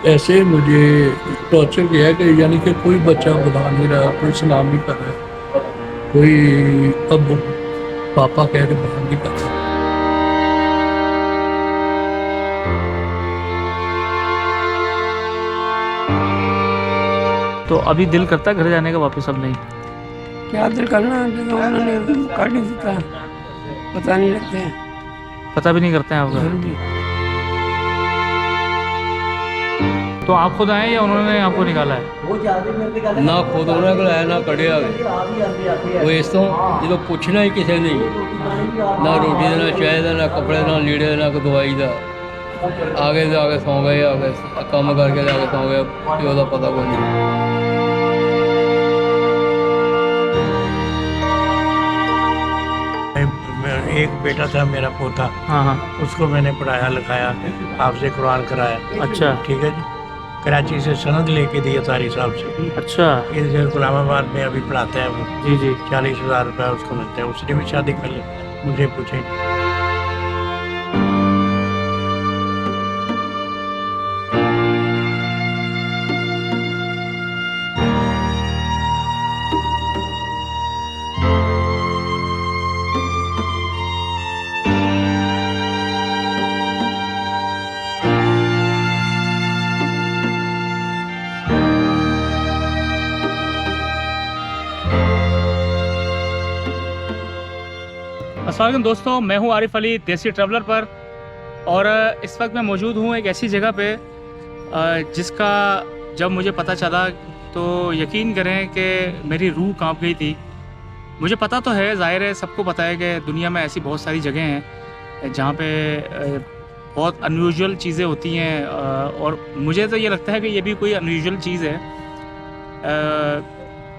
ऐसे मुझे टॉर्चर किया है कि यानी कि कोई बच्चा बुला नहीं रहा, कोई सलाम नहीं कर रहा, कोई अब पापा कह के बुला नहीं कर रहा। तो अभी दिल करता है घर जाने का वापस? अब नहीं? क्या दिल करना है, जो उन्होंने कर नहीं दिया, पता नहीं लगते हैं। पता भी नहीं करते हैं आपका? हाँ जी। तो आप खुद आए या उन्होंने आपको निकाला है? ना खुद उन्हें बुलाया ना कढ़िया वो इस तो जो पुछना ही किसी ने ना रोटी का, ना चाय का, ना कपड़े, ना लीड़े, ना कोई दवाई का। आगे से आगे सौ गए, आगे कम करके आगे सौ गए, प्यो का पता कोई नहीं। एक बेटा था मेरा पोता, हाँ हाँ। उसको मैंने पढ़ाया लिखाया, हाफ़िज़ कुरान कराया। अच्छा ठीक है जी। कराची से सनद लेके दिया तारी साहब से। अच्छा। इधर गुलामाबाद में अभी पढ़ाते हैं वो। जी जी। 40,000 रुपया उसको मिलते हैं। उसने भी शादी कर ली। मुझे पूछे अस्सलाम वालेकुम दोस्तों, मैं हूं आरिफ अली देसी ट्रैवलर पर। और इस वक्त मैं मौजूद हूं एक ऐसी जगह पे जिसका जब मुझे पता चला तो यकीन करें कि मेरी रूह कांप गई थी। मुझे पता तो है, ज़ाहिर है सबको पता है कि दुनिया में ऐसी बहुत सारी जगह हैं जहाँ पे बहुत अनयूजुअल चीज़ें होती हैं, और मुझे तो ये लगता है कि ये भी कोई अनयूजुअल चीज़ है।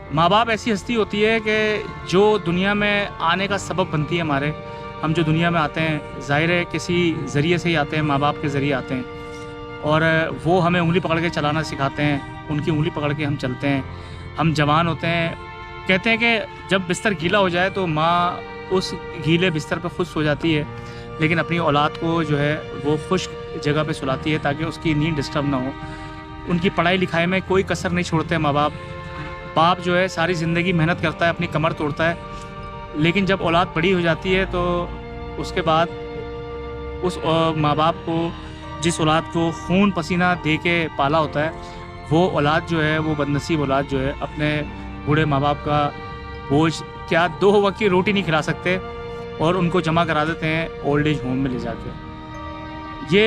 माँ बाप ऐसी हस्ती होती है कि जो दुनिया में आने का सबब बनती है हमारे। हम जो दुनिया में आते हैं ज़ाहिर है किसी ज़रिए से ही आते हैं, माँ बाप के ज़रिए आते हैं, और वो हमें उंगली पकड़ के चलाना सिखाते हैं, उनकी उंगली पकड़ के हम चलते हैं। हम जवान होते हैं, कहते हैं कि जब बिस्तर गीला हो जाए तो माँ उस गीले बिस्तर पर खुश हो जाती है, लेकिन अपनी औलाद को जो है वो खुश्क जगह पे सुलाती है ताकि उसकी नींद डिस्टर्ब ना हो। उनकी पढ़ाई लिखाई में कोई कसर नहीं छोड़ते माँ बाप। बाप जो है सारी ज़िंदगी मेहनत करता है, अपनी कमर तोड़ता है, लेकिन जब औलाद बड़ी हो जाती है तो उसके बाद उस माँ बाप को, जिस औलाद को खून पसीना दे के पाला होता है, वो औलाद जो है, वो बदनसीब औलाद जो है, अपने बूढ़े माँ बाप का बोझ क्या 2 वक्त की रोटी नहीं खिला सकते और उनको जमा करा देते हैं ओल्ड एज होम में ले जाके। ये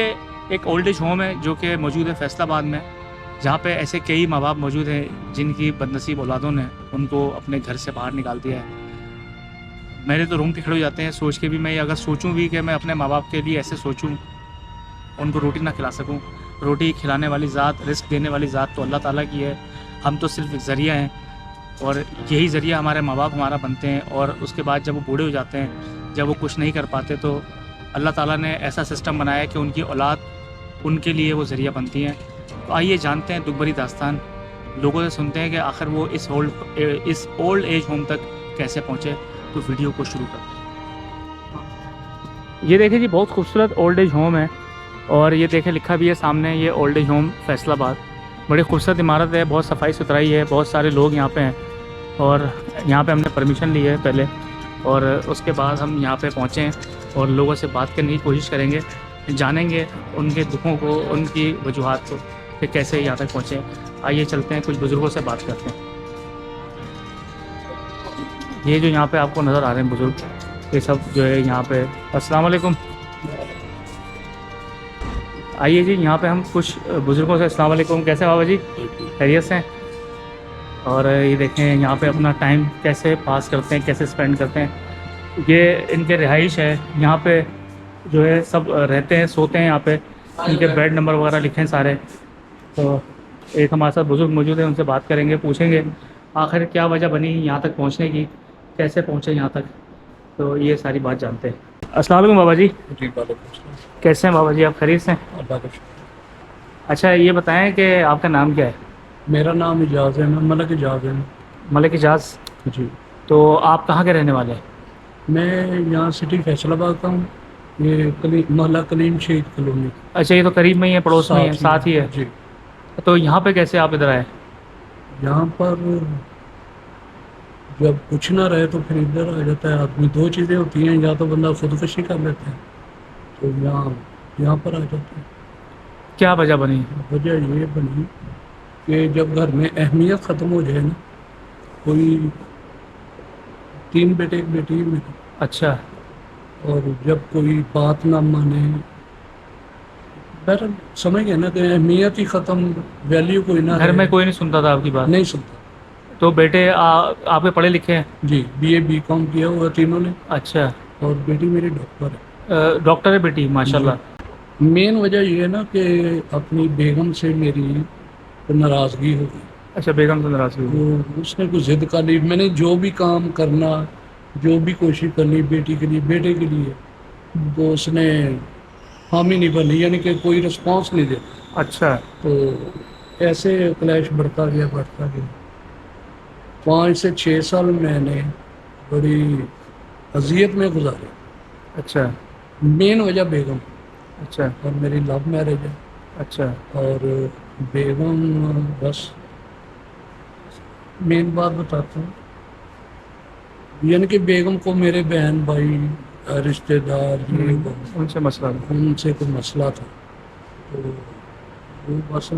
एक ओल्ड एज होम है जो कि मौजूद है फैसलाबाद में, जहाँ पे ऐसे कई माँ बाप मौजूद हैं जिनकी बदनसीब औलादों ने उनको अपने घर से बाहर निकाल दिया है। मेरे तो रोंगटे खड़े हो जाते हैं सोच के भी। मैं अगर सोचूं भी कि मैं अपने माँ बाप के लिए ऐसे सोचूं, उनको रोटी ना खिला सकूं। रोटी खिलाने वाली ज़ात, रिस्क देने वाली ज़ात तो अल्लाह ताला की है, हम तो सिर्फ एक ज़रिया हैं, और यही ज़रिया हमारे माँ बाप हमारा बनते हैं। और उसके बाद जब वो बूढ़े हो जाते हैं, जब वो कुछ नहीं कर पाते, तो अल्लाह ताला ने ऐसा सिस्टम बनाया कि उनकी औलाद उनके लिए वो ज़रिया बनती हैं। तो आइए जानते हैं दुख भरी दास्तान, लोगों से सुनते हैं कि आखिर वो इस ओल्ड एज होम तक कैसे पहुँचे। तो वीडियो को शुरू करते हैं। ये देखिए जी, बहुत खूबसूरत ओल्ड एज होम है, और ये देखें लिखा भी है सामने, ये ओल्ड एज होम फैसलाबाद। बड़ी खूबसूरत इमारत है, बहुत सफाई सुथराई है, बहुत सारे लोग यहाँ पे हैं, और यहाँ पे हमने परमिशन ली है पहले, और उसके बाद हम यहाँ पे पहुँचे हैं और लोगों से बात करने की कोशिश करेंगे, जानेंगे उनके दुखों को, उनकी वजूहात को कि कैसे यहाँ तक पहुँचे। आइए चलते हैं, कुछ बुज़ुर्गों से बात करते हैं। ये जो यहाँ पे आपको नज़र आ रहे हैं बुज़ुर्ग, ये सब जो है यहाँ पे। अस्सलाम वालेकुम। आइए जी, यहाँ पे हम कुछ बुज़ुर्गों से। अस्सलाम वालेकुम, कैसे बाबा जी? खैरियत से हैं? और ये देखें यहाँ पे अपना टाइम कैसे पास करते हैं, कैसे स्पेंड करते हैं। ये इनके रिहाइश है, यहाँ पे जो है सब रहते हैं, सोते हैं यहाँ पे। इनके बेड नंबर वगैरह लिखे हैं सारे। तो एक हमारे साथ बुज़ुर्ग मौजूद है, उनसे बात करेंगे, पूछेंगे आखिर क्या वजह बनी यहाँ तक पहुँचने की, कैसे पहुँचे यहाँ तक। तो ये सारी बात जानते हैं। अस्सलाम वालेकुम बाबा जी। जी, कैसे हैं बाबा जी? आप खैरियत से हैं? अल्लाह का अच्छा, ये बताएं कि आपका नाम क्या है? मेरा नाम इजाज़ है, मैं मलक इजाज़ है। मलिक इजाज़। जी, तो आप कहाँ के रहने वाले हैं? मैं यहाँ सिटी फैसलाबाद का हूँ। ये मोहल्ला कलीम शहीद कॉलोनी अच्छा, ये तो करीब में ही है, पड़ोस में ही है, साथ ही है। जी। तो यहाँ पे कैसे आप इधर आए? यहाँ पर जब कुछ ना रहे तो फिर इधर आ जाता है आदमी। दो चीज़ें होती हैं, या तो बंदा खुदकुशी कर लेता है, तो यहाँ पर आ जाता है। क्या वजह बनी? वजह ये बनी कि जब घर में अहमियत ख़त्म हो जाए ना, कोई 3 बेटे 1 बेटी है मेरी, अच्छा। और जब कोई बात ना माने, बहरहाल समझ गए ना कि अहमियत ही ख़त्म, वैल्यू कोई ना घर रहे, में कोई नहीं सुनता था आपकी बात? नहीं सुनता। तो बेटे आपके पढ़े लिखे हैं? जी, BA BCom किया हुआ तीनों ने, अच्छा। और बेटी मेरी डॉक्टर है। डॉक्टर है बेटी, माशाल्लाह। मेन वजह ये है ना कि अपनी बेगम से मेरी नाराज़गी हो गई। अच्छा, बेगम से नाराज़ हुई? वो उसने कुछ ज़िद कर ली। मैंने जो भी काम करना, जो भी कोशिश करनी बेटी के लिए, बेटे के लिए, तो उसने हामी नहीं भरनी, यानी कि कोई रिस्पॉन्स नहीं देता। अच्छा। तो ऐसे क्लैश बढ़ता गया बढ़ता गया। 5 से 6 साल मैंने बड़ी अजियत में गुजारे। अच्छा। मेन वजह बेगम, अच्छा। और मेरी लव मैरिज है। अच्छा। और बेगम, बस मेन बात बताता हूँ, यानी कि बेगम को मेरे बहन भाई, रिश्तेदार, ये वो, उनसे मसला था। उनसे कोई मसला था, तो वो बस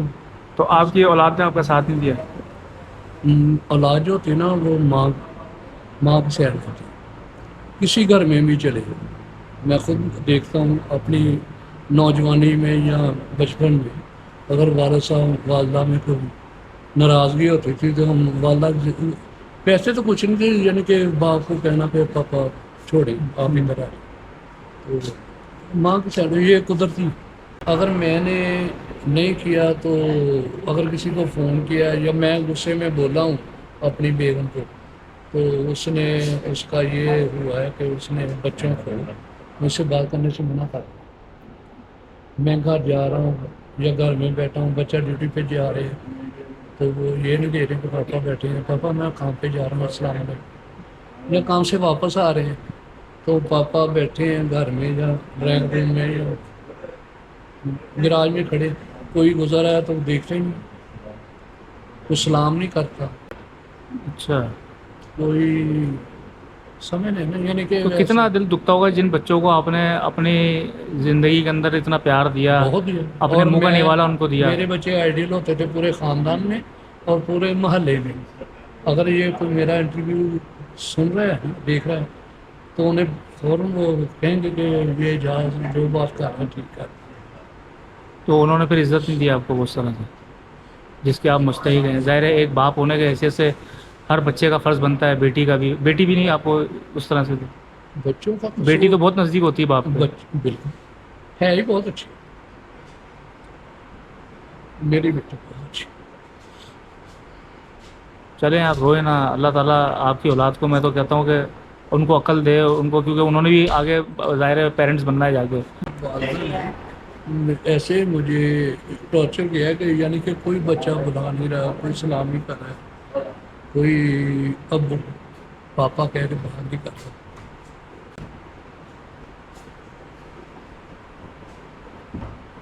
तो आपकी औलाद ने आपका साथ नहीं दिया? औलाद जो होती है ना, वो माँ की सैर होती है। किसी घर में भी चले जाओ, मैं खुद देखता हूँ अपनी नौजवानी में या बचपन में, अगर वालिद साहब वालदा में कोई नाराज़गी होती थी तो हम वालदा पैसे तो कुछ नहीं थे, यानी कि बाप को कहना कि पापा छोड़े आप इधर आए, तो माँ की साइड ये कुदरती। अगर मैंने नहीं किया तो, अगर किसी को फ़ोन किया या मैं गुस्से में बोला हूँ अपनी बेगम को, तो उसने, उसका ये हुआ है कि उसने बच्चों को मुझसे बात करने से मना कर दिया। मैं घर जा रहा हूँ या घर में बैठा हूँ, बच्चा ड्यूटी पे जा रहे हैं, तो वो ये नहीं दे रहे कि पापा बैठे हैं, पापा मैं काम पे जा रहा हूँ, अस्सलाम वालेकुम, या काम से वापस आ रहे हैं तो पापा बैठे हैं घर में या ड्राइंग रूम में या गैराज में खड़े, कोई गुजर आया तो देखते ही नहीं, कोई सलाम नहीं करता, अच्छा। कोई समझ नहीं ना, यानी कि तो कितना दिल दुखता होगा जिन बच्चों को आपने अपनी ज़िंदगी के अंदर इतना प्यार दिया, बहुत दिया। अपने और मुँह का मैं, निवाला उनको दिया। मेरे बच्चे आइडियल होते थे पूरे ख़ानदान में और पूरे मोहल्ले में। अगर ये कोई मेरा इंटरव्यू सुन रहा है, देख रहा है, तो उन्हें फ़ौरन वो कहेंगे कि ये जहाज जो बात कर रहे हैं ठीक कर। तो उन्होंने फिर इज़्ज़त नहीं दी आपको उस तरह से जिसके आप मुस्तहिक हैं? ज़ाहिर है एक बाप होने के हैसियत से हर बच्चे का फ़र्ज़ बनता है, बेटी का भी। बेटी भी नहीं आपको उस तरह से दी? बच्चों का बेटी तो बहुत नज़दीक होती है बाप के। बिल्कुल है ही बहुत अच्छी, मेरी बेटी बहुत अच्छी। चलें, आप रोए ना, अल्लाह ताला आपकी औलाद को, मैं तो कहता हूँ कि उनको अक्ल दे उनको, क्योंकि उन्होंने भी आगे ज़ाहिर है पेरेंट्स बनना है जाके। ऐसे मुझे टॉर्चर किया है कि यानी कि कोई बच्चा बुला नहीं रहा, कोई सलाम नहीं कर रहा है, कोई अब पापा कह के बाहर नहीं कर रहा।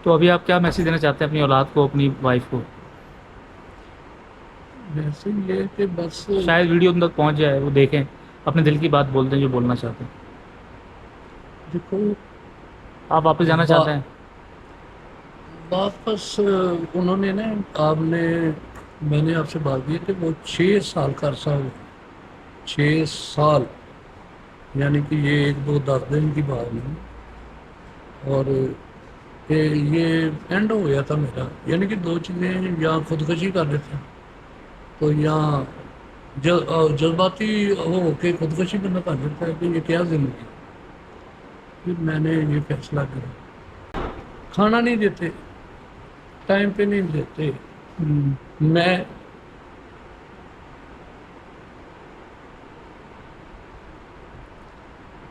तो अभी आप क्या मैसेज देना चाहते हैं अपनी औलाद को, अपनी वाइफ को? वैसे ये कि बस शायद वीडियो उन तक पहुँच जाए, वो देखें, अपने दिल की बात बोल दें जो बोलना चाहते हैं। देखो, आप वापस जाना चाहते हैं? वापस उन्होंने ना, आपने, मैंने आपसे बात की कि वो 6 साल का अरसा हुआ, 6 साल, यानी कि ये 1 2 10 दिन की बात नहीं, और ये एंड हो गया था मेरा। यानी कि 2 चीज़ें, या खुदकशी कर लेते हैं तो यहाँ जज्बाती हो के खुदकशी करना कर देता है कि ये क्या ज़िंदगी। फिर मैंने ये फैसला किया, खाना नहीं देते, टाइम पे नहीं देते, मैं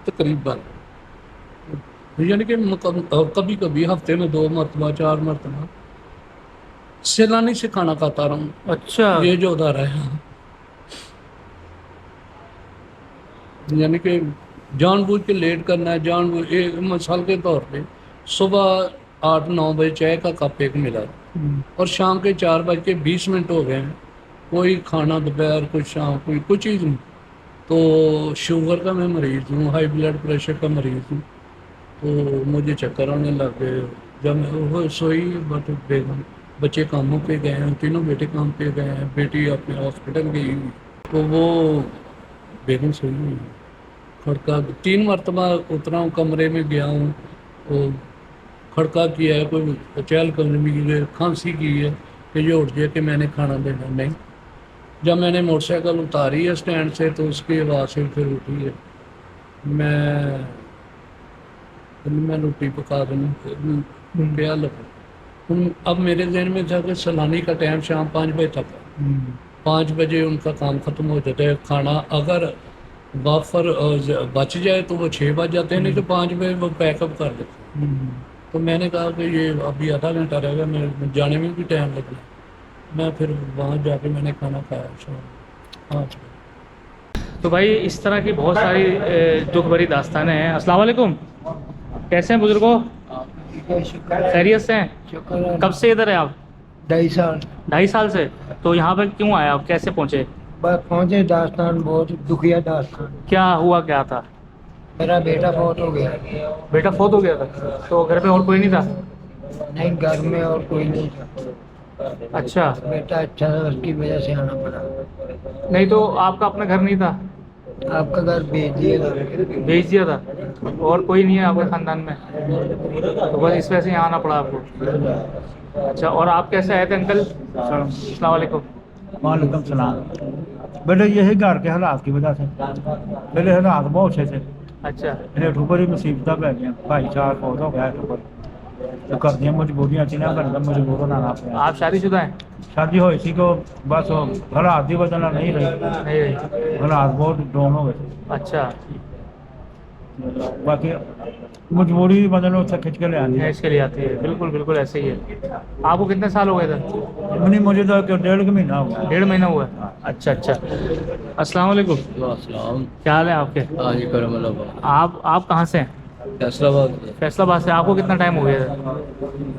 तकरीबन, यानी कि कभी कभी हफ्ते में 2 मरतबा 4 मरतबा सैलानी से खाना खाता रहा हूँ। अच्छा। ये जो उधर है, यानी कि जानबूझ के लेट करना है, जानबूझ एक मिसाल के तौर पे सुबह 8-9 बजे चाय का कप एक मिला और शाम के 4:20 हो गए हैं, कोई खाना दोपहर, कोई शाम, कोई कुछ चीज़ नहीं। तो शुगर का मैं मरीज़ हूँ, हाई ब्लड प्रेशर का मरीज़ हूँ, तो मुझे चक्कर आने लग गए। जब मैं वो सोई, बट बेगम बच्चे कामों पे गए हैं, तीनों बेटे काम पे गए हैं, बेटी अपने हॉस्पिटल गई हुई, तो वो बेगम सोई हुई है। खड़का 3 मरतबा उतरा हूँ, कमरे में गया हूँ, तो खड़का किया है, कोई चहलकदमी की है, खांसी की है कि ये उठ जाए कि मैंने खाना देना। नहीं, जब मैंने मोटरसाइकिल उतारी है स्टैंड से, तो उसकी आवाज़ से फिर उठी है। मैं रोटी पका दूँ क्या लगा। अब मेरे जहन में था कि सलानी का टाइम शाम 5 बजे तक है, 5 बजे उनका काम ख़त्म हो जाता है। खाना अगर बफर बच जाए तो वो 6 बज जाते हैं, नहीं तो 5 बजे वो पैकअप कर देते हैं। तो मैंने कहा कि ये अभी आधा घंटा रहेगा, मैं जाने में भी टाइम लगना। मैं फिर वहाँ जाके मैंने खाना खाया शाम 5 बजे। तो भाई इस तरह की बहुत सारी दुख भरी दास्तानें हैं। अस्सलाम वालेकुम, कैसे हैं बुजुर्गों? खैरियत से हैं? शुक्र कब से इधर है आप? 2.5 साल 2.5 साल से। तो यहाँ पर क्यों आए आप, कैसे पहुँचे? बस पहुँचे। दास्तान बहुत दुखिया दास्तान। क्या हुआ, क्या था? मेरा बेटा फौत हो गया। बेटा फौत हो गया था, तो घर पे और कोई नहीं था? नहीं, घर में और कोई नहीं था। अच्छा, बेटा अच्छा था, उसकी वजह से आना पड़ा। नहीं तो आपका अपना घर नहीं था? आपका घर भेज दिया। भेज दिया था, और कोई नहीं है आपके ख़ानदान में, तो बस इस वजह से यहाँ आना पड़ा आपको। अच्छा, और आप कैसे आए थे अंकल? अस्सलाम वालेकुम। वालेकुम सलाम। बेटे यही घर के हालात की वजह से, पहले हालात बहुत अच्छे थे, अच्छा, ये ठुकर ही मुसीबत पै गई। भाई चार फौत हो गया ठुकर, तो घर दी मजबूरियां थी ना, बंदा मजबूर होना पिया। आप शादीशुदा हैं? शादी हुई थी को बस वो हालात की वजह नाल नहीं रही, नहीं रही। हालात बहुत डाउन हो गए थे। अच्छा, बाकी मजबूरी की वजह उत्थे खिंच के ले आनी है। इसके लिए आती है, बिल्कुल बिल्कुल ऐसे ही है। आपको कितने साल हो गए थे? नहीं, मुझे तो 1.5 महीना हो गया। 1.5 महीना हुआ है। अच्छा अच्छा। अस्सलाम वालेकुम, अस्सलाम। क्या हाल है आपके? हाँ जी, करम अल्लाह। आप कहाँ से हैं? फैसलाबाद। फैसलाबाद से। आपको कितना टाइम हो गया था?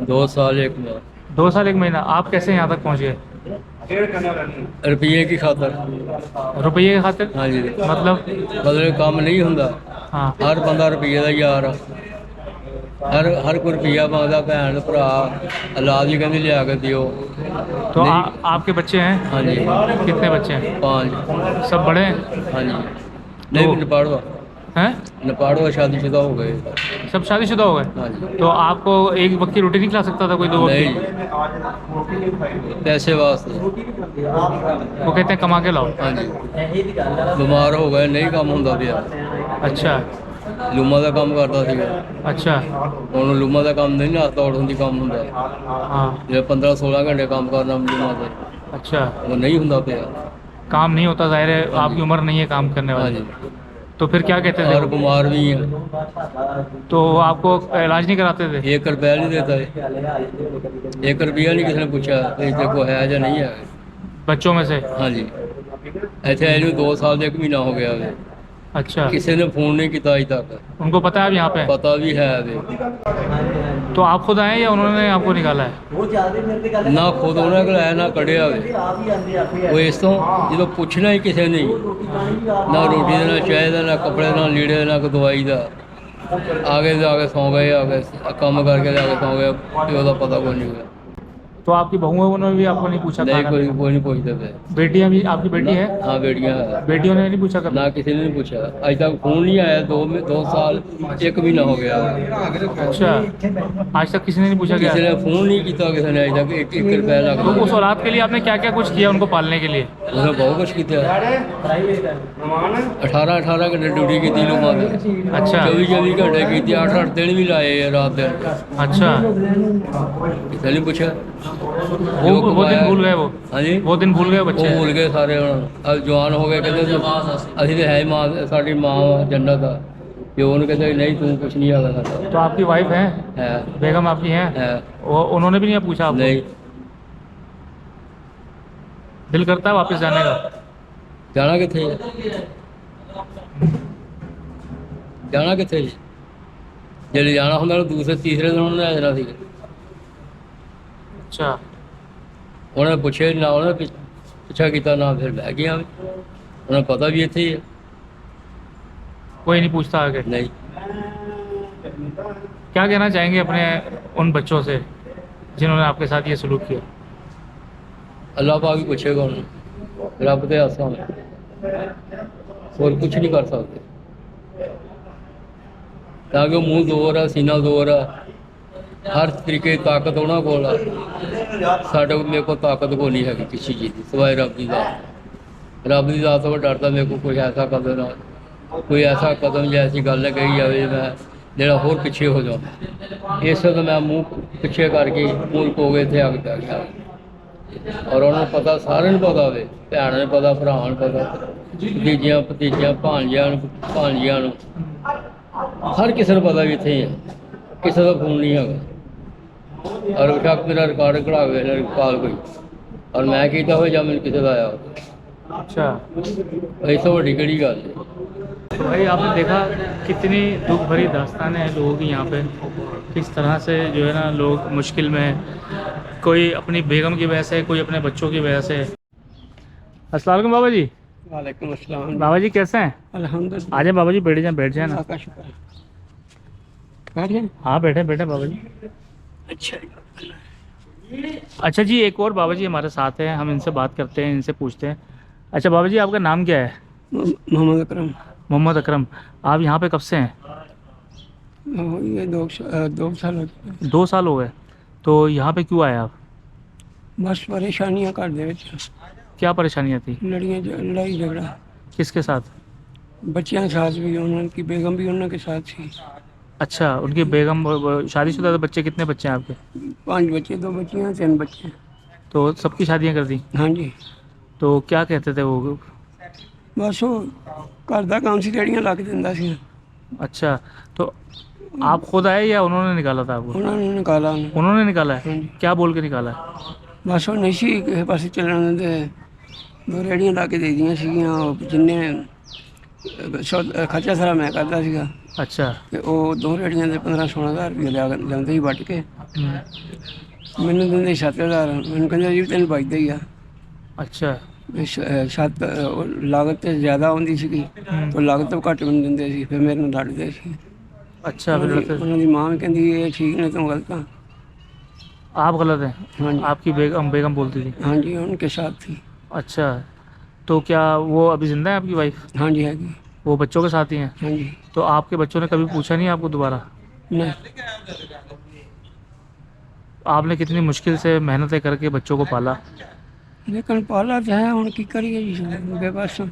2 साल 1 माह। 2 साल 1 महीना। आप कैसे यहाँ तक पहुँच गए? रुपये की खातर। रुपये की खातिर? हाँ जी, मतलब? काम नहीं होंदा। हाँ, हर बंदा रुपये का यार आ। हर कोई रुपया मंगदा, भैन भरा औलाद भी कहते लिया के दियो। तो नहीं। आपके बच्चे हैं? हाँ जी, कितने बच्चे हैं? 5। सब बड़े हैं? हाँ जी। नहीं, नेपाड़वा हैं? शादीशुदा हो गए। सब शादीशुदा हो गए? हाँ जी। तो आपको एक वक्त की रोटी नहीं खिला सकता था कोई 2 वक्त नहीं, की? पैसे वास्ते। वो कहते हैं कमा के लाओ। हाँ जी, बीमार हो गए, नहीं काम होंदा पिया। अच्छा लूमा का काम करता ਸੀਗਾ, अच्छा। ਹੁਣ ਲੂਮਾ ਦਾ ਕੰਮ ਨਹੀਂ ਨਾ, ਦੌੜ ਹੁੰਦੀ ਕੰਮ ਹੁੰਦਾ ਹੈ। हाँ, ਜੇ 15-16 घंटे काम करना लूमा से, अच्छा। वो नहीं होंदा पिया। काम नहीं होता, जाहिर है आपकी उम्र नहीं है काम करने हाँ वाली। जी, तो फिर क्या कहते थे और वो? बीमार भी हैं। तो आपको इलाज नहीं कराते थे? 1 रुपया नहीं देता है, 1 रुपया नहीं किसी ने पूछा कि तेरे को है या नहीं है। बच्चों में से? हाँ जी, ਇੱਥੇ ਇਹਨੂੰ 2 ਸਾਲ 1 ਮਹੀਨਾ ਹੋ ਗਿਆ ਵੇ, अच्छा। ਕਿਸੇ ਨੇ ਫੋਨ ਨਹੀਂ ਕੀਤਾ ਅਜੇ ਤੱਕ। उनको पता है आप यहाँ पे हैं? ਪਤਾ ਵੀ ਹੈ ਵੇ, तो आप खुद आए या उन्होंने आपको निकाला है? ਨਾ ਖੁਦ ਉਹਨਾਂ ਕੋਲ ਆਇਆ ਨਾ ਕੱਢਿਆ ਵੇ। ਉਹ ਇਸ ਤੋਂ ਜਦੋਂ ਪੁੱਛਣਾ ਹੀ ਕਿਸੇ ਨੇ, ਨਾ ਰੋਟੀ ਦਾ, ਨਾ ਚਾਹ ਦਾ, ਨਾ ਕੱਪੜੇ ਦਾ, ਨਾ ਲੀੜੇ ਦਾ, ਨਾ ਕੋਈ ਦਵਾਈ ਦਾ। ਆਗੇ ਜਾ ਕੇ ਸੌਂ ਗਏ, ਆ ਕੇ ਕੰਮ ਕਰਕੇ ਜਾ ਕੇ ਸੌਂ ਗਏ, ਤੇ ਉਹਦਾ ਪਤਾ ਕੋਈ ਨਹੀਂ ਹੋਇਆ। तो आपकी बहू है, उन्होंने भी आपको नहीं पूछा? नहीं, खाना? कोई नहीं पूछते थे। बेटियां भी? आपकी बेटी है? हाँ, बेटियां हैं। बेटियों ने नहीं पूछा कभी? ना किसी ने नहीं पूछा, अज तक फोन नहीं आया। 2 साल 1 महीना हो गया। अच्छा, आज तक किसी ने नहीं पूछा? किसी क्या ने फोन नहीं किया, किसी ने अज तक 1 रुपया लग। तो उस औलाद के लिए आपने क्या क्या कुछ किया उनको पालने के लिए? उसने बहुत कुछ किया। 18 घंटे ड्यूटी की लूमा ने। अच्छा 24 घंटे की, 8 दिन भी लाए रात दिन। अच्छा। किसी ने पूछा। वो दिन भूल गए? हाँ जी, वो दिन भूल गए बच्चे? वो भूल गए सारे। अब जवान हो गए, कहते अभी तो है ही माँ, साड़ी माँ जन्नत आ। प्यो ने कहते नहीं, तू कुछ नहीं आगा साਡਾ। तो आपकी वाइफ है? है, बेगम आपकी है? है। वो उन्होंने भी नहीं पूछा आपको? नहीं, दिल करता है वापस जाने का? जाना किथे, जाना किथे। ਜੇ ਜਾਣਾ ਹੁੰਦਾ ਤਾਂ ਦੂਸਰੇ ਤੀਸਰੇ ਦਿਨ ਉਹਨੇ ਆ ਜਾਣਾ ਸੀ। अच्छा, उन्हें पूछे ना, उन्हें पीछा किया ना, फिर लै गया। उन्हें पता भी इत्थे ही है। कोई नहीं पूछता आगे। नहीं, क्या कहना चाहेंगे अपने उन बच्चों से जिन्होंने आपके साथ ये सलूक किया? अल्लाह पाक ही पूछेगा उन्हें, रब के आसा में और कुछ नहीं कर सकते। ताकि मूँह दो रहा, सीना दो रहा, हर तरीके की ताकत उन्होंने कोल आ। साढ़े मेरे को ताकत को नहीं है किसी चीज़ की सिवाय रब की जात। रब की जात तो डरता मेरे को कोई ऐसा कदम ना, कोई ऐसा कदम या ऐसी गल कही जाए मैं जरा होर पिछे हो जाऊँ। इस वक्त मैं मूँह पिछे करके मूँह को गए थे अग पै गया। और उन्होंने पता, सारे पता वे, भैन ने पता, भरावान पता, भतीजियां भतीजियां भांजियां हर किसी को पता भी इत्थे ही है, किसी का फोन नहीं है। और बेशक मेरा रिकॉर्ड कढ़ा के कॉल कोई और मैं किया हो या मैंने किसी का आया हो। अच्छा, इस तो बड़ी कड़ी गल है। तो भाई आपने देखा कितनी दुख भरी दास्तानें हैं लोगों की यहाँ पे, किस तरह से जो है ना लोग मुश्किल में हैं। कोई अपनी बेगम की वजह से, कोई अपने बच्चों की वजह से। अस्सलाम वालेकुम बाबा जी। वालेकुम अस्सलाम। बाबा जी कैसे हैं? अल्हम्दुलिल्लाह। आ जाए बाबा जी, बैठ जाए ना। का शुक्र है। बैठ जाएं? हाँ बैठे बैठे बाबा जी। अच्छा अच्छा जी, एक और बाबा जी हमारे साथ हैं, हम इनसे बात करते हैं, इनसे पूछते हैं। अच्छा बाबा जी, आपका नाम क्या है? मोहम्मद अकरम। मोहम्मद अकरम। आप यहाँ पे कब से हैं? ये 2 साल हो गए। 2 साल हो गए। तो यहाँ पे क्यों आए आप? बस परेशानियां घर दे विच, क्या परेशानियाँ थी? लड़ाई झगड़ा किसके साथ? बच्चियों के साथ भी, उनकी बेगम भी उनके साथ थी। अच्छा, उनकी बेगम शादीशुदा तो बच्चे, कितने बच्चे हैं आपके? 5 बच्चे, 2 बच्चियां, 3 बच्चे। तो सबकी शादियाँ कर दी? हाँ जी। तो क्या कहते थे वो? बस वो घर का काम से रेड़ियाँ ला के दिंदा सी। अच्छा, तो आप खुद आए या उन्होंने निकाला था आपको? उन्होंने निकाला उन्हें। उन्होंने निकाला है? हाँ जी। क्या बोल के निकाला है? बस वो नशी किसी पासे चलन दे, 2 रेड़ियाँ ला के दे दियाँ सीगियां। जिन्हें खर्चा सारा मैं करता सीगा अच्छा। ते वो 2 रेड़ियां दे 15-16 हज़ार रुपये लिया ही वट के मैंने दिंदे 7 हज़ार। मैंने कहते जी तेन बचता ही आ। अच्छा। छत लागत तो ज़्यादा आती सी, तो लागत तो घट मैंने दिंदे सी, फिर मेरे नाल लड़ते सी। अच्छा, फिर लड़ते- उन्होंने माँ भी कहती ये ठीक नहीं, तुम गलत हाँ। आप गलत हैं? हाँ जी। आपकी बेगम बोलती थी? हाँ जी, उनके साथ थी। अच्छा, तो क्या वो अभी जिंदा है आपकी वाइफ? हाँ जी, हैगी। वो बच्चों के साथ ही हैं? हाँ जी। तो आपके बच्चों ने कभी पूछा नहीं आपको दोबारा? नहीं, आपने कितनी मुश्किल से मेहनतें करके बच्चों को पाला, लेकिन पाला तो है, उनकी करिए जी, बेबस हूँ।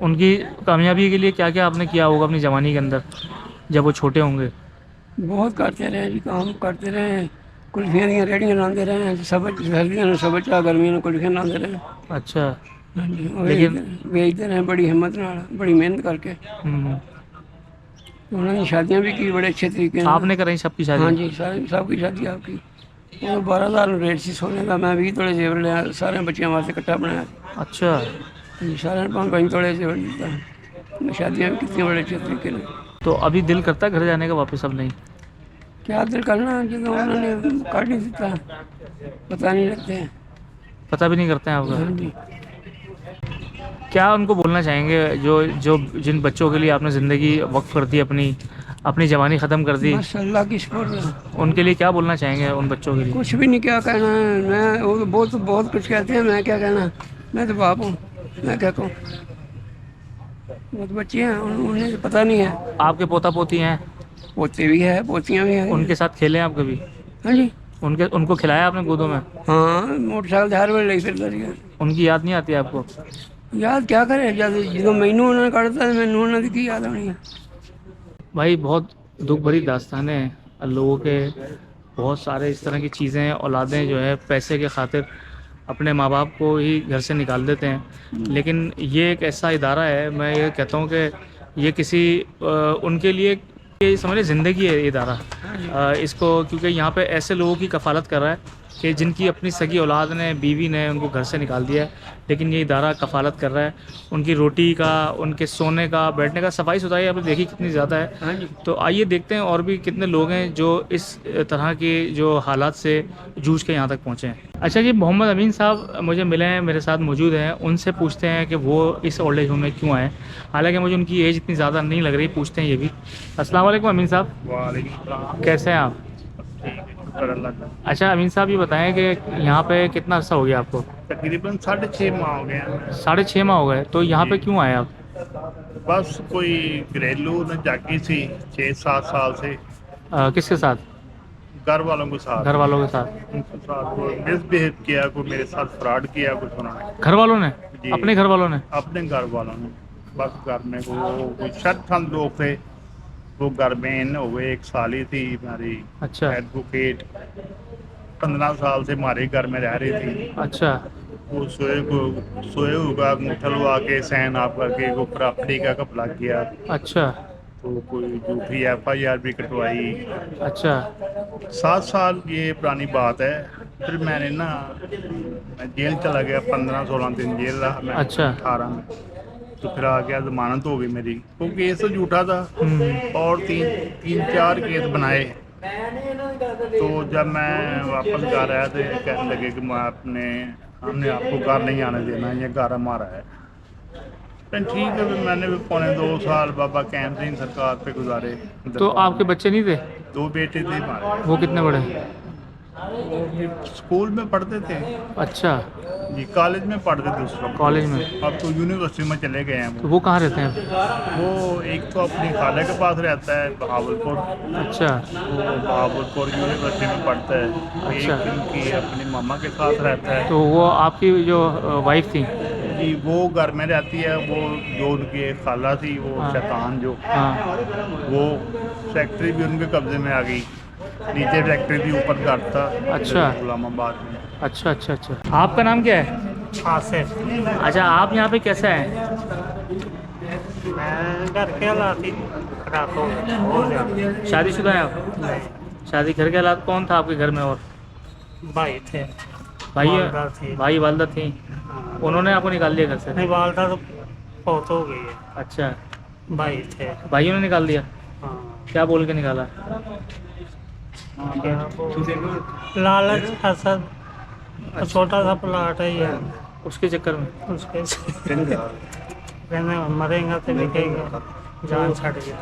उनकी कामयाबी के लिए क्या क्या आपने किया होगा अपनी जवानी के अंदर जब वो छोटे होंगे? बहुत करते रहे जी, काम करते रहे, कुल्फियाँ दी रेहड़ियाँ लाते रहे, सब सर्दियों में सब चाह, गर्मियों में कुल्फियाँ लाते रहे। अच्छा। हाँ जी, और लेकिन- बेचते रहे बड़ी हिम्मत नाल, बड़ी मेहनत करके। हम्म। उन्होंने शादियाँ भी की बड़े अच्छे तरीके से। आपने कराई सबकी शादी? हाँ जी, सारी सबकी शादी आपकी। वो 12,000 रेट सी सोने का, मैं 20 तोले जेवर लिया, सारे बच्चों वास्ते इकट्ठा बनाया। अच्छा। जी, सारे 5-5 तोले जेवर दिता। शादियाँ भी कितनी बड़े अच्छे तरीके से। तो अभी दिल करता है घर जाने का वापस? अब नहीं? क्या दिल करना, जो उन्होंने काट ही दिता, पता नहीं लगते हैं। पता भी नहीं करते हैं आपका? हाँ जी। क्या उनको बोलना चाहेंगे जो जो जिन बच्चों के लिए आपने ज़िंदगी वक्फ कर दी, अपनी जवानी ख़त्म कर दी, बस अल्लाह की शुक्र है। उनके लिए क्या बोलना चाहेंगे उन बच्चों के लिए? कुछ भी नहीं, क्या कहना है। मैं वो तो बहुत कुछ कहते हैं, मैं क्या कहना, मैं तो बाप हूँ, मैं क्या कहूँ। वो तो बच्चे हैं, उन्हें तो पता नहीं है। आपके पोता पोती हैं? पोते भी है, पोतियाँ भी हैं। उनके साथ खेले आप कभी? हाँ जी। उनको खिलाया आपने गोदों में? हाँ, मोटरसाइकिल हर वे ले फिरता रही। उनकी याद नहीं आती आपको? याद क्या करे, जब जो मैनू उन्होंने कढ़ता है, मैनू उन्होंने की याद आनी है। भाई बहुत दुख भरी दास्तानें हैं लोगों के। बहुत सारे इस तरह की चीज़ें हैं, औलादें जो है पैसे के खातिर अपने माँ बाप को ही घर से निकाल देते हैं। लेकिन ये एक ऐसा इदारा है, मैं ये कहता हूँ कि ये किसी उनके लिए ये समझ ज़िंदगी है ये इदारा। इसको क्योंकि यहाँ पे ऐसे लोगों की कफ़ालत कर रहा है कि जिनकी अपनी सगी औलाद ने, बीवी ने उनको घर से निकाल दिया है, लेकिन ये इदारा कफ़ालत कर रहा है उनकी रोटी का, उनके सोने का, बैठने का। सफाई सुथराई आपने देखी कितनी ज़्यादा है। हाँ जी। तो आइए देखते हैं और भी कितने लोग हैं जो इस तरह के जो हालात से जूझ के यहाँ तक पहुँचे हैं। अच्छा जी, मोहम्मद अमीन साहब मुझे मिले हैं, मेरे साथ मौजूद हैं। उनसे पूछते हैं कि वो इस ओल्ड एज होम में क्यों आए। हालांकि मुझे उनकी एज इतनी ज़्यादा नहीं लग रही, पूछते हैं ये भी। अस्सलाम वालेकुम अमीन साहब, वालेकुम कैसे हैं आप? अल्लाह का। अच्छा अमीन साहब, ये बताएं कि यहाँ पे कितना अर्सा हो गया आपको? तकरीबन 6.5 माह हो गए हैं। 6.5 माह हो गए। तो यहाँ पे जी। क्यों आए आप? बस कोई घरेलू न जागी सी 6-7 साल से किसके साथ? घर वालों के साथ। घर वालों के साथ? उनके साथ कोई मिसबिहेव किया, कोई मेरे साथ फ्रॉड किया कुछ उन्होंने। घर वालों ने? जी। अपने घर वालों ने? अपने घर वालों ने। बस घर में वो कोई शर्तबंद लोग थे, वो घर में इन हो गए। एक साली थी हमारी अच्छा एडवोकेट, 15 साल से हमारे घर में रह रही थी। अच्छा वो सोए होगा, अंगूठा लगा के साइन आप करके वो प्रॉपर्टी का घपला किया। अच्छा तो कोई झूठी FIR भी कटवाई। अच्छा 7 साल ये पुरानी बात है। फिर मैंने ना, मैं जेल चला गया, 15-16 दिन जेल रहा मैं। अच्छा। 18 में तो फिर आ गया, जमानत हो गई मेरी। वो केस तो झूठा था और 3-4 केस बनाए। तो जब मैं वापस घर आया तो कहने लगे कि हमने आपको घर नहीं आने देना, ये घर हमारा है। फिर ठीक है, फिर मैंने भी 2.25 साल बाबा कैम सिंह सरकार पे गुजारे। तो आपके बच्चे नहीं थे? 2 बेटे थे हमारे। वो कितने बड़े? स्कूल में पढ़ते थे अच्छा, जी, कॉलेज में पढ़ते थे उस वक्त। कॉलेज में? अब तो यूनिवर्सिटी में चले गए हैं तो वो कहाँ रहते हैं? वो एक तो अपनी खाला के पास रहता है बहावलपुर। अच्छा वो बहावलपुर यूनिवर्सिटी में पढ़ता है। अच्छा। एक उनकी अपनी मामा के साथ रहता है। तो वो आपकी जो वाइफ थी? जी, वो घर में रहती है। वो जो उनकी खाला थी, वो हाँ। शैतान जो, हाँ वो फैक्ट्री भी उनके कब्जे में आ गई। नीचे फैक्ट्री थी, ऊपर घर था। अच्छा। गुलामाबाद में। अच्छा अच्छा अच्छा। आपका नाम क्या है? आसिफ। अच्छा, आप यहाँ पे कैसे आए? मैं घर के हालात ही खराब हो गए बहुत ज़्यादा। शादीशुदा हैं आप? शादी घर के हालात। कौन था आपके घर में और? भाई थे, भाई? वालदा थी। भाई वालदा थी? उन्होंने आपको निकाल दिया घर से? नहीं, वालदा तो बहुत हो गई है। अच्छा, भाई थे। भाइयों ने निकाल दिया? हाँ। क्या बोल के निकाला? लालच, हसद, छोटा सा प्लाट है ये, उसके चक्कर में? उसके कहने मरेंगे तो बिकेगा, जान छड़ गया।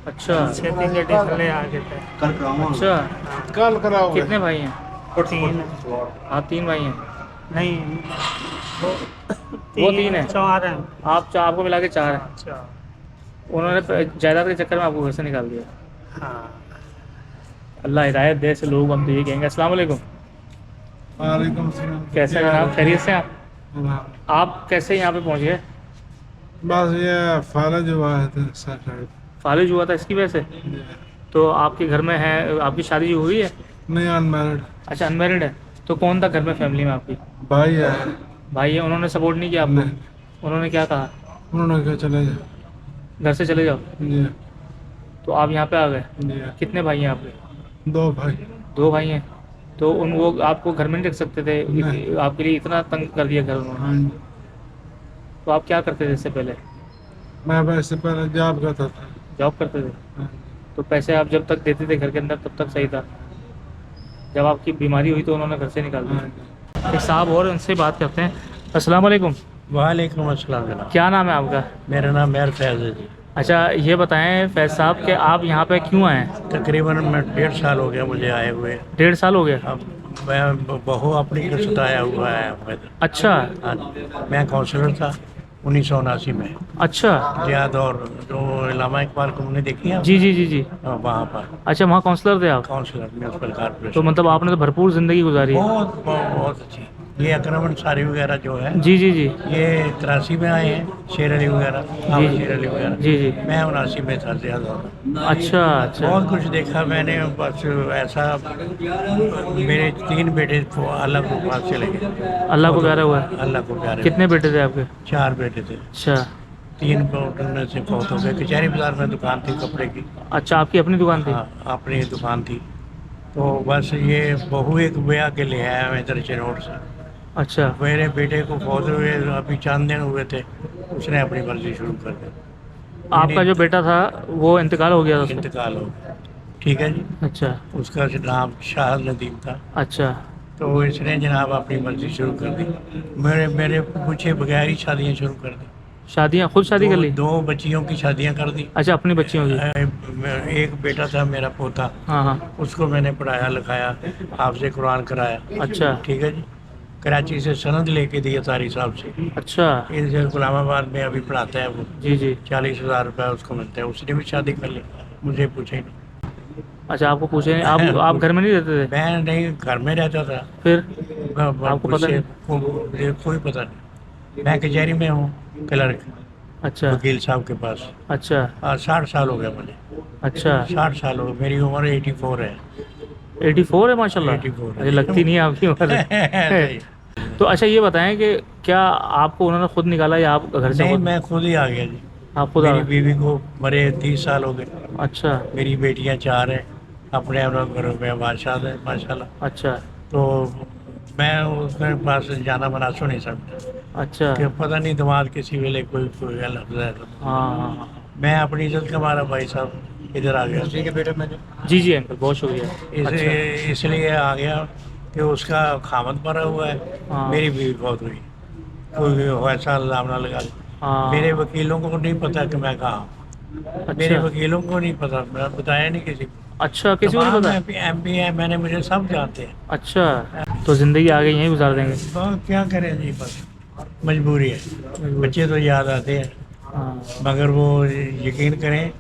अच्छा खेती गड्डी थले आ गए थे। अच्छा। कल कराओ। कितने भाई हैं? 3 आप 3 भाई हैं? नहीं, वो 3 है? 4 हैं। आपको मिला के 4 हैं। अच्छा। उन्होंने जायदाद के चक्कर में आपको घर से निकाल दिया। हाँ। अल्लाह हिदायत दे ऐसे लोग, हम तो ये कहेंगे। अस्सलाम वालेकुम। वालेकुम सलाम। कैसे हैं जनाब, खैरियत से हैं आप? हाँ, आप कैसे यहाँ पे पहुँच गए? बस ये फालज हुआ है तो शायद। फालिज हुआ था इसकी वजह से? तो आपके घर में है, आपकी शादी हुई है? नहीं, अनमैरिड। अच्छा, अनमेरिड है। तो कौन था घर में फैमिली में आपकी? भाई है। भाई है। उन्होंने सपोर्ट नहीं किया आपको? नहीं, उन्होंने क्या कहा? उन्होंने कहा चले जाओ। घर से चले जाओ। जी तो आप यहाँ पे आ गए। जी। कितने भाई हैं आपके? 2 भाई। 2 भाई हैं। तो वो आपको घर में नहीं रख सकते थे? नहीं। आपके लिए इतना तंग कर दिया घर उन्होंने? हाँ जी। तो आप क्या करते थे इससे पहले? मैं वैसे पहले जॉब करता था। जॉब करते थे? हाँ तो पैसे आप जब तक देते थे घर के अंदर तब तक सही था, जब आपकी बीमारी हुई तो उन्होंने घर से निकाल दिया? जी। एक साहब और, उनसे बात करते हैं। अस्सलाम वालेकुम। वालेकुम अस्सलाम जनाब। क्या नाम है आपका? मेरा नाम मेहर फैज़ है जी। अच्छा, ये बताएं फैज़ साहब कि आप यहाँ पे क्यों आए? तकरीबन मैं 1.5 साल हो गया मुझे आए हुए। 1.5 साल हो गया? अब मैं बहू अपनी के सताया हुआ है मैं। अच्छा हाँ, मैं काउंसलर था 1979 में। अच्छा। जियाद और जो इलामा इकबाल कॉलोनी देखी है जी जी जी जी। वहाँ पर अच्छा, वहाँ काउंसलर थे आप? काउंसलर म्यूनसिपल तो कॉर्पोरेशन। मतलब आपने तो भरपूर ज़िंदगी गुजारी है। बहुत बहुत बहुत अच्छी। ये अकरम अंसारी वगैरह जो है, जी जी जी ये 83 में आए हैं। शेर अली वगैरह, जी शेर अली वगैरह। जी जी। मैं 79 में था ज़्यादा। अच्छा अच्छा। बहुत कुछ देखा मैंने। बस ऐसा मेरे 3 बेटे अलग रूपात चले गए। अल्लाह को प्यारा हुआ है। अल्लाह को प्यारे। कितने बेटे थे आपके? 4 बेटे थे। अच्छा 3 में से फौत हो गए। कचहरी बाजार में दुकान थी कपड़े की। अच्छा, आपकी अपनी दुकान थी? हाँ, अपनी दुकान थी। तो बस ये बहू एक ब्याह के लिए आया मैं इधर चिनौट से। अच्छा। मेरे बेटे को फौत हुए अभी 4 दिन हुए थे, उसने अपनी मर्जी शुरू कर दी। आपका जो बेटा था वो इंतकाल हो गया था उसका? इंतकाल हो गया, ठीक है जी। अच्छा उसका नाम शाह नदीम था। अच्छा तो इसने जनाब अपनी मर्जी शुरू कर दी, मेरे मेरे पूछे बगैर ही शादियाँ शुरू कर दी। शादियाँ खुद शादी कर ली? 2 बच्चियों की शादियाँ कर दी। अच्छा अपनी बच्चियों की? एक बेटा था मेरा पोता, हाँ हाँ। उसको मैंने पढ़ाया लिखाया, हाफ़िज़ कुरान कराया। अच्छा ठीक है जी। कराची से सनद लेके दी तारी साहब से। अच्छा। इधर गुलामाबाद में अभी पढ़ाता है वो। जी जी। 40,000 रुपये उसको मिलता है। उसने भी शादी कर ली, मुझे पूछे ही नहीं। अच्छा आपको पूछे नहीं? आप घर में नहीं रहते थे? मैं नहीं, घर में रहता था। फिर आपको आपको पता नहीं? मुझे कोई पता नहीं। मैं कचहरी में हूँ, क्लर्क, अच्छा वकील साहब के पास। अच्छा 60 साल हो गया मुझे। अच्छा। 60 साल हो गए, मेरी उम्र 84 है। 84 है माशाल्लाह। 84 है। अरे लगती नहीं है आपकी उम्र। नहीं तो अच्छा ये बताएं कि क्या आपको उन्होंने खुद निकाला या आप घर से खुद? मैं खुद ही आ गया जी। आप खुद आ मेरी गए? बीवी को मरे 30 साल हो गए। अच्छा मेरी बेटियां 4 हैं, अपने अपने घरों में बादशाह है माशाल्लाह। अच्छा तो मैं उसके पास जाना बना सो नहीं सकता अच्छा। कि पता नहीं दिमाग किसी वेले कोई लफ्ज है तो। हाँ हाँ हाँ। मैं अपनी इज्जत का मारा भाई साहब इधर आ गया। ठीक है बेटा, मैंने जी जी अंकल बहुत शुक्रिया। अच्छा इसलिए आ गया कि उसका खामद मरा हुआ है, हाँ। मेरी बीवी बहुत हुई, कोई वैसा इल्ज़ाम ना लगा दे। हाँ। मेरे वकीलों को नहीं पता कि मैं कहाँ हूँ। मेरे अच्छा वकीलों को नहीं पता, मैं बताया नहीं किसी को। अच्छा किसी को नहीं पता? MP है, मैंने, मुझे सब जानते हैं। अच्छा तो ज़िंदगी आगे यहीं गुजार देंगे? बहुत क्या करें जी, बस मजबूरी है। बच्चे तो याद आते हैं हाँ मगर वो यकीन करें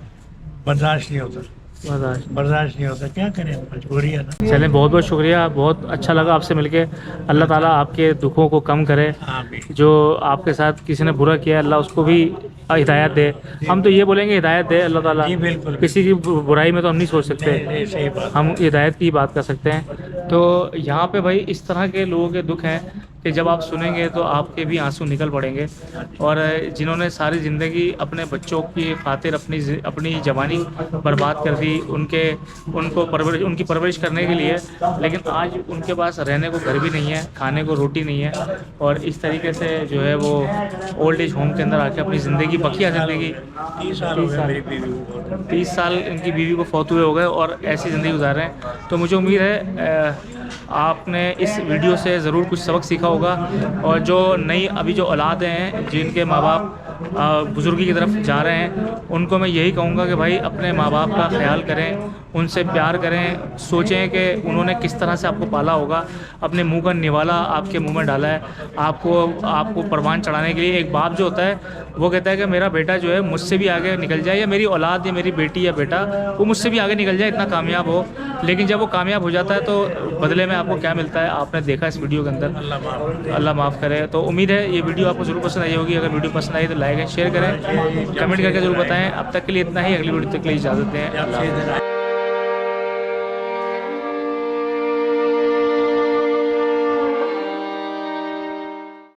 बर्दाश्त नहीं होता, बर्दाश्त। बर्दाश्त नहीं होता, क्या करें, मजबूरी है ना। चलें बहुत बहुत शुक्रिया, बहुत अच्छा लगा आपसे मिलके। अल्लाह ताला आपके दुखों को कम करे। आमीन। जो आपके साथ किसी ने बुरा किया अल्लाह उसको भी हिदायत दे। हम तो ये बोलेंगे हिदायत दे अल्लाह ताला। जी बिल्कुल। किसी की बुराई में तो हम नहीं सोच सकते, नहीं, सही बात। हम हिदायत की बात कर सकते हैं। तो यहाँ पे भाई इस तरह के लोगों के दुख हैं कि जब आप सुनेंगे तो आपके भी आंसू निकल पड़ेंगे। और जिन्होंने सारी ज़िंदगी अपने बच्चों की खातिर अपनी जवानी बर्बाद कर दी, उनकी परवरिश करने के लिए, लेकिन आज उनके पास रहने को घर भी नहीं है, खाने को रोटी नहीं है, और इस तरीके से जो है वो ओल्ड एज होम के अंदर आके अपनी ज़िंदगी बकिया ज़िंदगी 30 साल हो गए मेरी बीवी को। 30 साल इनकी बीवी को फौत हुए हो गए और ऐसी ज़िंदगी गुजार रहे हैं। तो मुझे उम्मीद है आपने इस वीडियो से ज़रूर कुछ सबक सीखा होगा। और जो नई अभी जो औलाद हैं जिनके माँ बाप बुज़ुर्गी की तरफ जा रहे हैं, उनको मैं यही कहूँगा कि भाई अपने माँ बाप का ख्याल करें, उनसे प्यार करें, सोचें कि उन्होंने किस तरह से आपको पाला होगा, अपने मुंह का निवाला आपके मुंह में डाला है, आपको परवान चढ़ाने के लिए। एक बाप जो होता है वो कहता है कि मेरा बेटा जो है मुझसे भी आगे निकल जाए, या मेरी औलाद या मेरी बेटी या बेटा वो मुझसे भी आगे निकल जाए, इतना कामयाब हो। लेकिन जब वो कामयाब हो जाता है तो बदले में आपको क्या मिलता है आपने देखा इस वीडियो के अंदर। अल्लाह माफ़ करे। तो उम्मीद है ये वीडियो आपको ज़रूर पसंद आई होगी। अगर वीडियो पसंद आई तो लाइक एंड शेयर करें, कमेंट करके ज़रूर बताएं। अब तक के लिए इतना ही, अगली वीडियो तक के लिए इजाज़त दें। अल्लाह।